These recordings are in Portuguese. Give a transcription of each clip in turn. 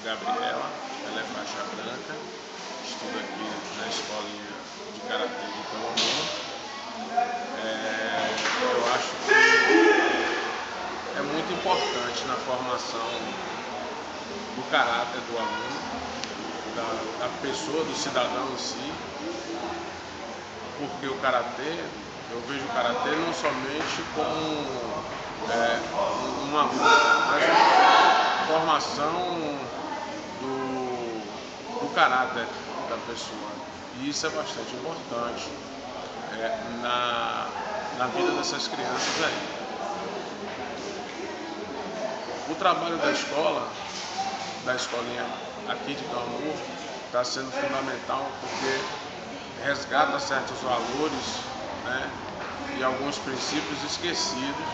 Gabriela, ela é faixa branca, estuda aqui na escolinha de Karatê de Camamu. Eu acho que é muito importante na formação do caráter do aluno, da pessoa, do cidadão em si, porque o Karatê, eu vejo o Karatê não somente como uma luta, mas uma formação do caráter da pessoa. E isso é bastante importante na vida dessas crianças aí. O trabalho da escolinha aqui de Camamu, está sendo fundamental porque resgata certos valores, né, e alguns princípios esquecidos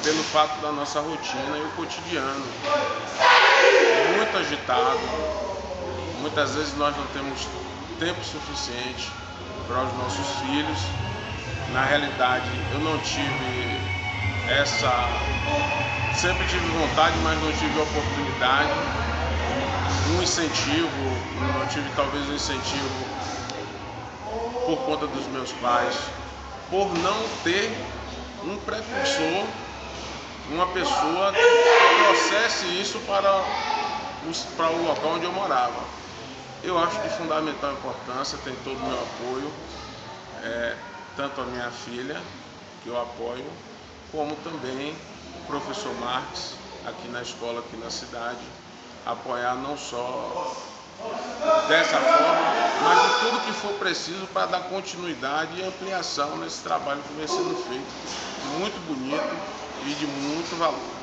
pelo fato da nossa rotina e o cotidiano muito agitado. Muitas vezes nós não temos tempo suficiente para os nossos filhos. Na realidade, eu não tive sempre tive vontade, mas não tive oportunidade, um incentivo, não tive talvez um incentivo por conta dos meus pais, por não ter um precursor, uma pessoa que trouxesse isso para o local onde eu morava. Eu acho de fundamental importância, tem todo o meu apoio, tanto a minha filha, que eu apoio, como também o professor Marques, aqui na escola, aqui na cidade, apoiar não só dessa forma, mas de tudo que for preciso para dar continuidade e ampliação nesse trabalho que vem sendo feito, muito bonito e de muito valor.